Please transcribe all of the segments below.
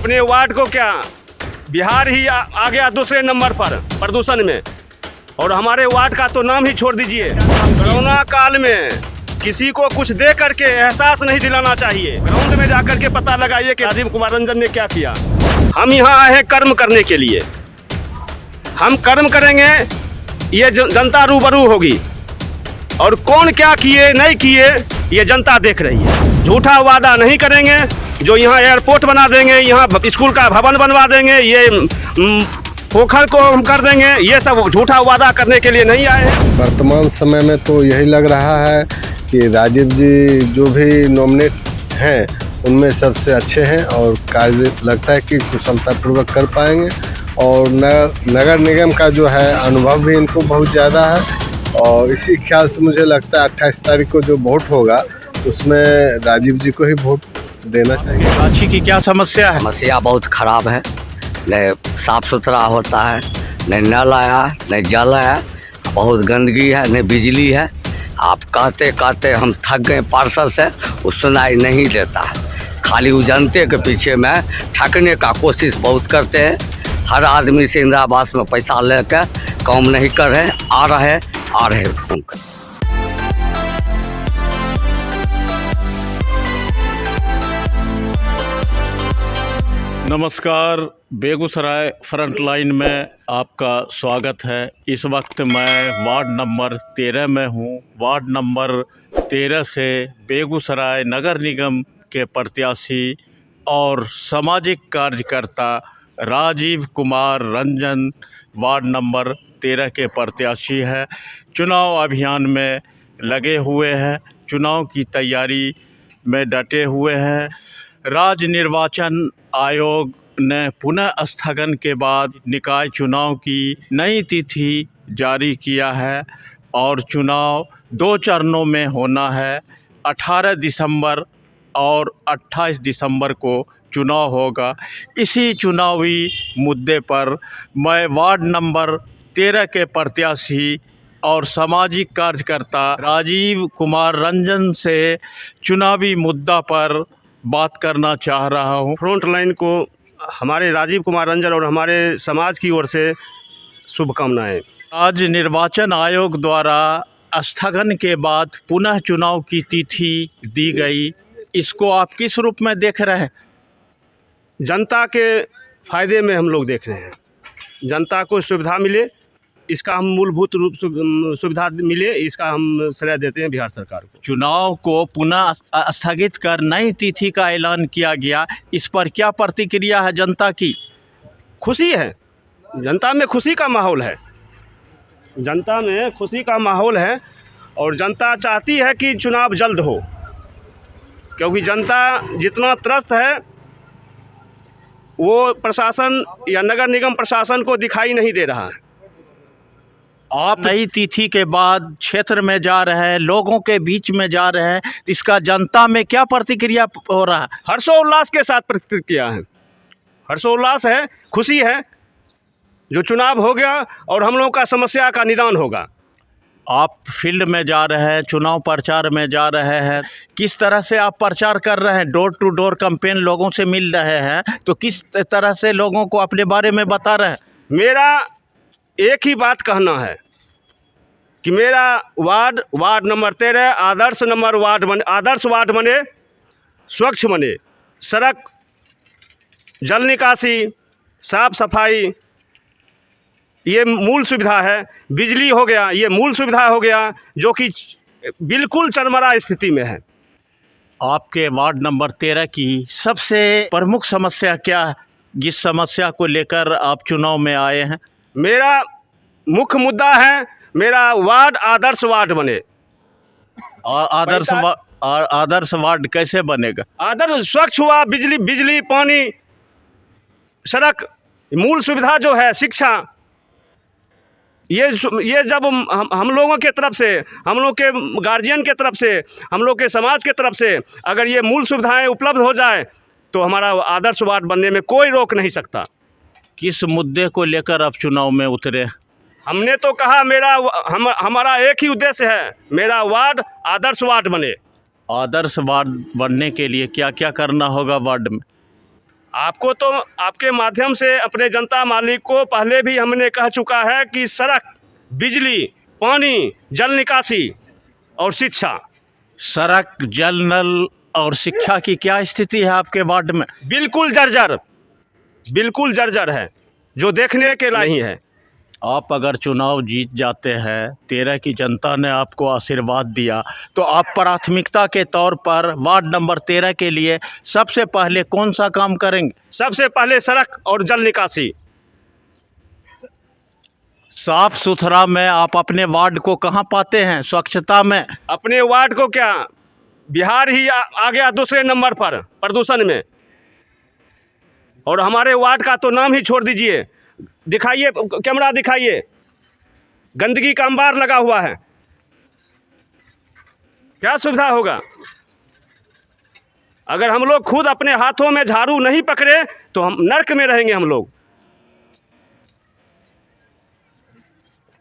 अपने वार्ड को क्या बिहार ही आ गया दूसरे नंबर पर प्रदूषण में, और हमारे वार्ड का तो नाम ही छोड़ दीजिए। कोरोना काल में किसी को कुछ दे करके एहसास नहीं दिलाना चाहिए। ग्राउंड में जाकर के पता लगाइए कि राजीव कुमार रंजन ने क्या किया। हम यहाँ आए हैं कर्म करने के लिए, हम कर्म करेंगे, ये जनता रूबरू होगी, और कौन क्या किए नहीं किए ये जनता देख रही है। झूठा वादा नहीं करेंगे, जो यहाँ एयरपोर्ट बना देंगे, यहाँ स्कूल का भवन बनवा देंगे, ये पोखर को हम कर देंगे, ये सब झूठा वादा करने के लिए नहीं आए हैं। वर्तमान समय में तो यही लग रहा है कि राजीव जी जो भी नॉमिनेट हैं उनमें सबसे अच्छे हैं, और कार्य लगता है कि कुशलतापूर्वक कर पाएंगे, और नगर निगम का जो है अनुभव भी इनको बहुत ज़्यादा है। और इसी ख्याल से मुझे लगता है 28 तारीख को जो वोट होगा उसमें राजीव जी को ही वोट देना चाहिए। रांची की क्या समस्या है? समस्या बहुत खराब है, न साफ सुथरा होता है, न नल आया, न जल आया, बहुत गंदगी है, न बिजली है। आप कहते कहते हम थक गए पार्षद से, वो सुनाई नहीं देता है। खाली वो जनते के पीछे में ठगने का कोशिश बहुत करते हैं। हर आदमी से इंदिरा आवास में पैसा लेकर काम नहीं कर रहे, आ रहे फोन कर। नमस्कार, बेगूसराय फ्रंटलाइन में आपका स्वागत है। इस वक्त मैं वार्ड नंबर 13 में हूँ। वार्ड नंबर 13 से बेगूसराय नगर निगम के प्रत्याशी और सामाजिक कार्यकर्ता राजीव कुमार रंजन वार्ड नंबर 13 के प्रत्याशी है। चुनाव अभियान में लगे हुए हैं, चुनाव की तैयारी में डटे हुए हैं। राज्य निर्वाचन आयोग ने पुनः स्थगन के बाद निकाय चुनाव की नई तिथि जारी किया है, और चुनाव 2 चरणों में होना है। 18 दिसंबर और 28 दिसंबर को चुनाव होगा। इसी चुनावी मुद्दे पर मैं वार्ड नंबर 13 के प्रत्याशी और सामाजिक कार्यकर्ता राजीव कुमार रंजन से चुनावी मुद्दा पर बात करना चाह रहा हूं। फ्रंट लाइन को हमारे राजीव कुमार रंजन और हमारे समाज की ओर से शुभकामनाएं। आज निर्वाचन आयोग द्वारा स्थगन के बाद पुनः चुनाव की तिथि दी गई, इसको आप किस रूप में देख रहे हैं? जनता के फायदे में हम लोग देख रहे हैं। जनता को सुविधा मिले, इसका हम मूलभूत रूप से सुविधा मिले, इसका हम श्रेय देते हैं बिहार सरकार को। चुनाव को पुनः स्थगित कर नई तिथि का ऐलान किया गया, इस पर क्या प्रतिक्रिया है जनता की? खुशी है, जनता में खुशी का माहौल है, जनता में खुशी का माहौल है, और जनता चाहती है कि चुनाव जल्द हो, क्योंकि जनता जितना त्रस्त है वो प्रशासन या नगर निगम प्रशासन को दिखाई नहीं दे रहा है। आप नई तिथि के बाद क्षेत्र में जा रहे हैं, लोगों के बीच में जा रहे हैं, इसका जनता में क्या प्रतिक्रिया हो रहा है? हर्षोल्लास के साथ प्रतिक्रिया है, हर्षोल्लास है, खुशी है, जो चुनाव हो गया और हम लोगों का समस्या का निदान होगा। आप फील्ड में जा रहे हैं, चुनाव प्रचार में जा रहे हैं, किस तरह से आप प्रचार कर रहे हैं? डोर टू डोर कैंपेन लोगों से मिल रहे हैं, तो किस तरह से लोगों को अपने बारे में बता रहे हैं? मेरा एक ही बात कहना है कि मेरा वार्ड नंबर 13 आदर्श वार्ड बने, स्वच्छ बने, सड़क, जल निकासी, साफ सफाई ये मूल सुविधा है, बिजली हो गया ये मूल सुविधा हो गया, जो कि बिल्कुल चरमरा स्थिति में है। आपके वार्ड नंबर 13 की सबसे प्रमुख समस्या क्या है, जिस समस्या को लेकर आप चुनाव में आए हैं? मेरा मुख्य मुद्दा है, मेरा वार्ड आदर्श वार्ड बने। आदर्श वार्ड कैसे बनेगा? आदर्श स्वच्छ हुआ, बिजली पानी, सड़क, मूल सुविधा जो है, शिक्षा, ये जब हम लोगों के तरफ से, हम लोग के गार्जियन के तरफ से, हम लोग के समाज के तरफ से अगर ये मूल सुविधाएं उपलब्ध हो जाए तो हमारा आदर्श वार्ड बनने में कोई रोक नहीं सकता। किस मुद्दे को लेकर आप चुनाव में उतरे? हमने तो कहा हमारा एक ही उद्देश्य है, मेरा वार्ड आदर्श वार्ड बने। आदर्श वार्ड बनने के लिए क्या क्या करना होगा वार्ड में? आपको तो आपके माध्यम से अपने जनता मालिक को पहले भी हमने कह चुका है कि सड़क, बिजली, पानी, जल निकासी और शिक्षा। सड़क, जल, नल और शिक्षा की क्या स्थिति है आपके वार्ड में? बिल्कुल जर्जर है, जो देखने के लायक ही है। आप अगर चुनाव जीत जाते हैं, 13 की जनता ने आपको आशीर्वाद दिया, तो आप प्राथमिकता के तौर पर वार्ड नंबर 13 के लिए सबसे पहले कौन सा काम करेंगे? सबसे पहले सड़क और जल निकासी। साफ सुथरा में आप अपने वार्ड को कहाँ पाते हैं? स्वच्छता में? अपने वार्ड को क्या, बिहार ही आ गया दूसरे नंबर पर प्रदूषण में। और हमारे वार्ड का तो नाम ही छोड़ दीजिए। दिखाइए, कैमरा दिखाइए, गंदगी का अंबार लगा हुआ है। क्या सुविधा होगा? अगर हम लोग खुद अपने हाथों में झाड़ू नहीं पकड़े तो हम नर्क में रहेंगे हम लोग।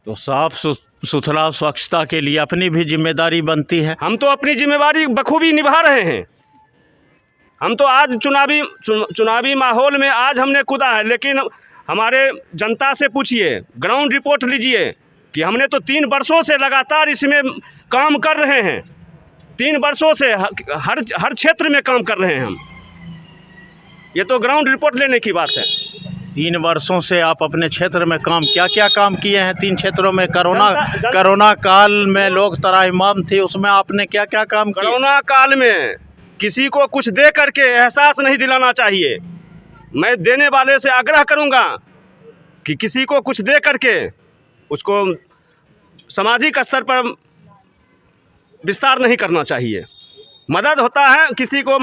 तो साफ सुथरा स्वच्छता के लिए अपनी भी जिम्मेदारी बनती है। हम तो अपनी जिम्मेदारी बखूबी निभा रहे हैं। हम तो आज चुनावी माहौल में आज हमने कूदा है, लेकिन हमारे जनता से पूछिए, ग्राउंड रिपोर्ट लीजिए कि हमने तो 3 वर्षों से लगातार इसमें काम कर रहे हैं। 3 वर्षों से हर क्षेत्र में काम कर रहे हैं हम। ये तो ग्राउंड रिपोर्ट लेने की बात है। 3 वर्षों से आप अपने क्षेत्र में काम, क्या क्या काम किए हैं 3 क्षेत्रों में? कोरोना काल में लोग त्राहिमाम थे, उसमें आपने क्या क्या काम किया? कोरोना काल में किसी को कुछ दे करके एहसास नहीं दिलाना चाहिए। मैं देने वाले से आग्रह करूंगा कि किसी को कुछ दे करके उसको सामाजिक स्तर पर विस्तार नहीं करना चाहिए। मदद होता है किसी को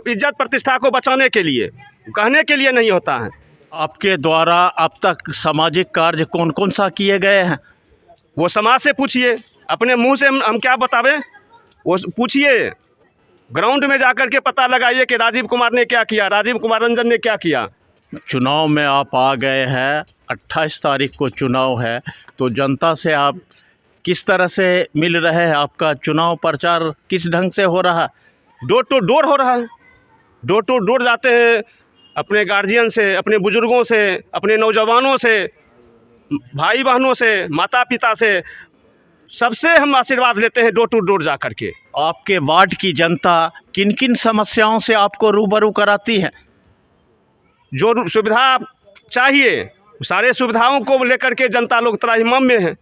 इज्जत प्रतिष्ठा को बचाने के लिए, कहने के लिए नहीं होता है। आपके द्वारा अब तक सामाजिक कार्य कौन कौन सा किए गए हैं? वो समाज से पूछिए, अपने मुंह से हम क्या बतावें? वो पूछिए, ग्राउंड में जाकर के पता लगाइए कि राजीव कुमार ने क्या किया, राजीव कुमार रंजन ने क्या किया। चुनाव में आप आ गए हैं, 28 तारीख को चुनाव है, तो जनता से आप किस तरह से मिल रहे हैं? आपका चुनाव प्रचार किस ढंग से हो रहा है? डोर टू डोर हो रहा है। डोर टू डोर जाते हैं, अपने गार्जियन से, अपने बुजुर्गों से, अपने नौजवानों से, भाई बहनों से, माता पिता से, सबसे हम आशीर्वाद लेते हैं डोर टू डोर जा कर के। आपके वार्ड की जनता किन किन समस्याओं से आपको रूबरू कराती है? जो सुविधा चाहिए सारे सुविधाओं को लेकर के जनता लोग त्राहिमाम में है।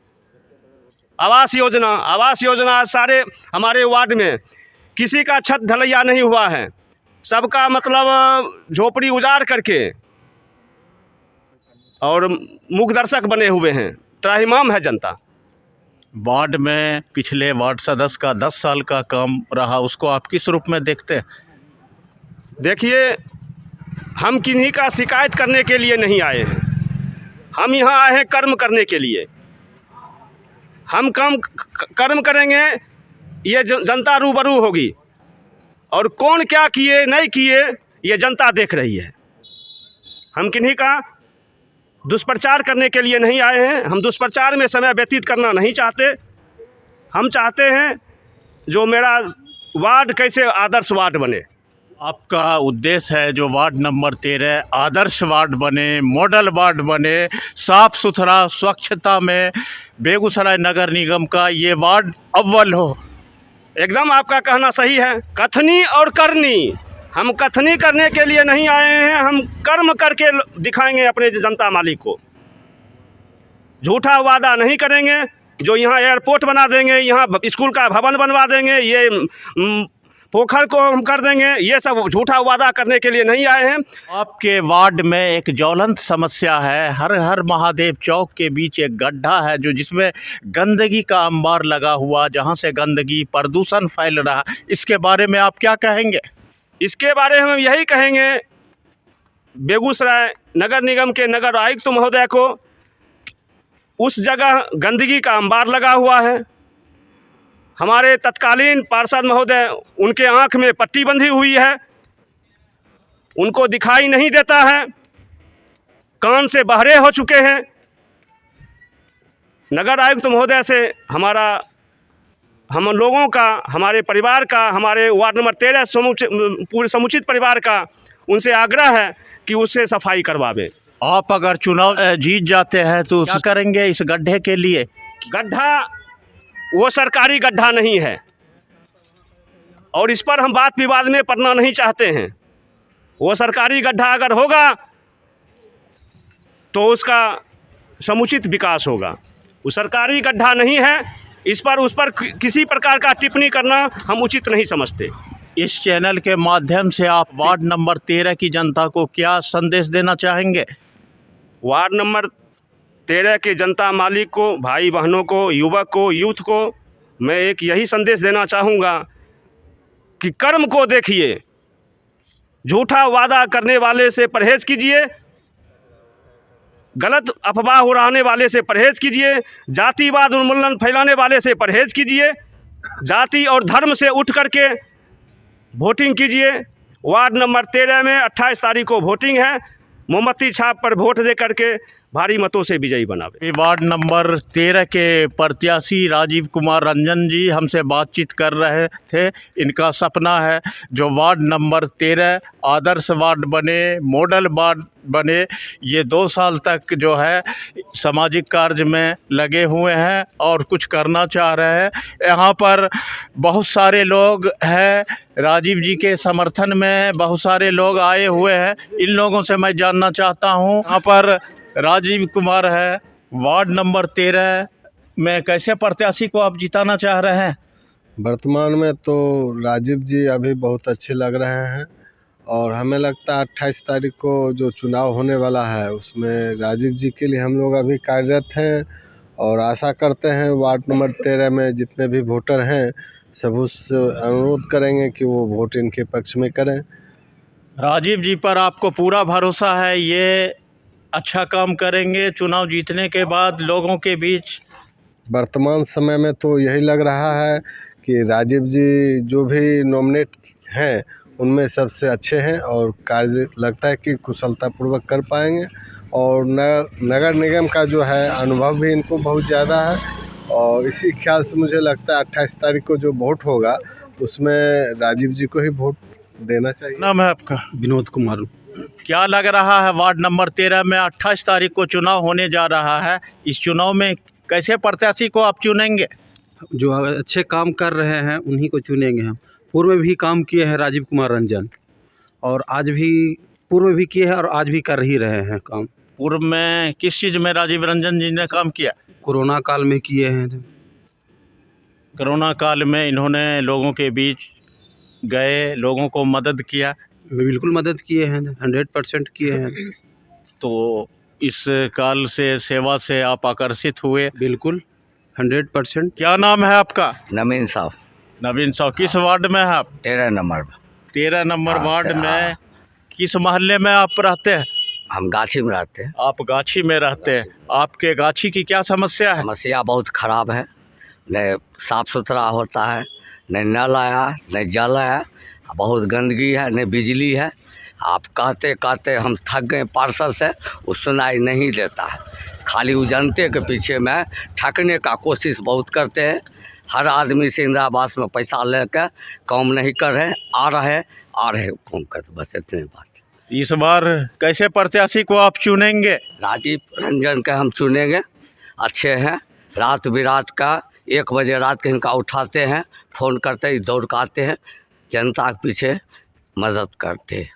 आवास योजना सारे हमारे वार्ड में किसी का छत ढलैया नहीं हुआ है। सबका मतलब झोपड़ी उजाड़ करके और मुख दर्शक बने हुए हैं। त्राहिमाम है जनता। वार्ड में पिछले वार्ड सदस्य का 10 साल का काम रहा, उसको आप किस रूप में देखते हैं? देखिए, हम किन्हीं का शिकायत करने के लिए नहीं आए हैं। हम यहाँ आए हैं कर्म करने के लिए। हम कर्म करेंगे, ये जनता रूबरू होगी। और कौन क्या किए नहीं किए ये जनता देख रही है। हम किन्हीं का दुष्प्रचार करने के लिए नहीं आए हैं। हम दुष्प्रचार में समय व्यतीत करना नहीं चाहते। हम चाहते हैं जो मेरा वार्ड कैसे आदर्श वार्ड बने। आपका उद्देश्य है जो वार्ड नंबर 13 आदर्श वार्ड बने, मॉडल वार्ड बने, साफ सुथरा स्वच्छता में बेगूसराय नगर निगम का ये वार्ड अव्वल हो। एकदम आपका कहना सही है। कथनी और करनी, हम कथनी करने के लिए नहीं आए हैं, हम कर्म करके दिखाएंगे अपने जनता मालिक को। झूठा वादा नहीं करेंगे। जो यहाँ एयरपोर्ट बना देंगे, यहाँ स्कूल का भवन बनवा देंगे, ये पोखर को हम कर देंगे, ये सब झूठा वादा करने के लिए नहीं आए हैं। आपके वार्ड में एक ज्वलंत समस्या है, हर महादेव चौक के बीच एक गड्ढा है जो जिसमें गंदगी का अंबार लगा हुआ, जहां से गंदगी प्रदूषण फैल रहा। इसके बारे में आप क्या कहेंगे? इसके बारे में हम यही कहेंगे, बेगूसराय नगर निगम के नगर आयुक्त महोदय को, उस जगह गंदगी का अंबार लगा हुआ है। हमारे तत्कालीन पार्षद महोदय, उनके आंख में पट्टी बंधी हुई है, उनको दिखाई नहीं देता है, कान से बहरे हो चुके हैं। नगर आयुक्त महोदय से हम लोगों का, हमारे परिवार का, हमारे वार्ड नंबर 13 पूरे समुचित परिवार का उनसे आग्रह है कि उससे सफाई करवावे। आप अगर चुनाव जीत जाते हैं तो क्या करेंगे इस गड्ढे के लिए? गड्ढा वो सरकारी गड्ढा नहीं है और इस पर हम बात विवाद में पड़ना नहीं चाहते हैं। वो सरकारी गड्ढा अगर होगा तो उसका समुचित विकास होगा। वो सरकारी गड्ढा नहीं है, इस पर उस पर किसी प्रकार का टिप्पणी करना हम उचित नहीं समझते। इस चैनल के माध्यम से आप वार्ड नंबर 13 की जनता को क्या संदेश देना चाहेंगे? वार्ड नंबर 13 के जनता मालिक को, भाई बहनों को, युवक को, यूथ को मैं एक यही संदेश देना चाहूँगा कि कर्म को देखिए, झूठा वादा करने वाले से परहेज कीजिए, गलत अफवाह उड़ाने वाले से परहेज कीजिए, जातिवाद उन्मूलन फैलाने वाले से परहेज कीजिए, जाति और धर्म से उठ करके वोटिंग कीजिए। वार्ड नंबर 13 में 28 तारीख को वोटिंग है। मोमबत्ती छाप पर वोट दे करके भारी मतों से विजयी बनावे। वार्ड नंबर 13 के प्रत्याशी राजीव कुमार रंजन जी हमसे बातचीत कर रहे थे। इनका सपना है जो वार्ड नंबर 13 आदर्श वार्ड बने, मॉडल वार्ड बने। ये 2 साल तक जो है सामाजिक कार्य में लगे हुए हैं और कुछ करना चाह रहे हैं। यहाँ पर बहुत सारे लोग हैं, राजीव जी के समर्थन में बहुत सारे लोग आए हुए हैं। इन लोगों से मैं जानना चाहता हूँ, यहाँ पर राजीव कुमार है, वार्ड नंबर 13 में कैसे प्रत्याशी को आप जिताना चाह रहे हैं? वर्तमान में तो राजीव जी अभी बहुत अच्छे लग रहे हैं और हमें लगता है 28 तारीख को जो चुनाव होने वाला है उसमें राजीव जी के लिए हम लोग अभी कार्यरत हैं और आशा करते हैं वार्ड नंबर 13 में जितने भी वोटर हैं सब उससे अनुरोध करेंगे कि वो वोट इनके पक्ष में करें। राजीव जी पर आपको पूरा भरोसा है, ये अच्छा काम करेंगे चुनाव जीतने के बाद लोगों के बीच? वर्तमान समय में तो यही लग रहा है कि राजीव जी जो भी नॉमिनेट हैं उनमें सबसे अच्छे हैं और कार्य लगता है कि कुशलतापूर्वक कर पाएंगे और नगर निगम का जो है अनुभव भी इनको बहुत ज़्यादा है और इसी ख्याल से मुझे लगता है 28 तारीख को जो वोट होगा उसमें राजीव जी को ही वोट देना चाहिए। नाम है आपका? विनोद कुमार। क्या लग रहा है वार्ड नंबर 13 में 28 तारीख को चुनाव होने जा रहा है, इस चुनाव में कैसे प्रत्याशी को आप चुनेंगे? जो अच्छे काम कर रहे हैं उन्हीं को चुनेंगे हम। पूर्व में भी काम किए हैं राजीव कुमार रंजन और आज भी पूर्व में भी किए हैं और आज भी कर ही रहे हैं काम। पूर्व में किस चीज़ में राजीव रंजन जी ने काम किया? कोरोना काल में किए हैं। कोरोना काल में इन्होंने लोगों के बीच गए, लोगों को मदद किया। बिल्कुल मदद किए हैं, 100% किए हैं। तो इस काल से सेवा से आप आकर्षित हुए? बिल्कुल 100%। क्या नाम है आपका? नवीन साहब, नवीन साहब। किस वार्ड में है आप? 13 नंबर। 13 नंबर हाँ, वार्ड हाँ। में किस मोहल्ले में आप रहते हैं? हम गाछी में रहते हैं। आप गाछी में रहते हैं। आपके गाछी की क्या समस्या है? समस्या बहुत ख़राब है, न साफ़ सुथरा होता है, न नल आया, न जल आया, बहुत गंदगी है, न बिजली है। आप कहते कहते हम थक गए पार्षद से, वो सुनाई नहीं देता है। खाली वो जनते के पीछे में ठगने का कोशिश बहुत करते हैं। हर आदमी से इंदिरा आवास में पैसा लेकर काम नहीं कर रहे, आ रहे काम करते, बस इतने बात। इस बार कैसे प्रत्याशी को आप चुनेंगे? राजीव रंजन के हम चुनेंगे, अच्छे हैं। रात बिरात का 1 बजे रात के इनका उठाते हैं, फ़ोन करते ही दौड़ के आते हैं, जनता के पीछे मदद करते हैं।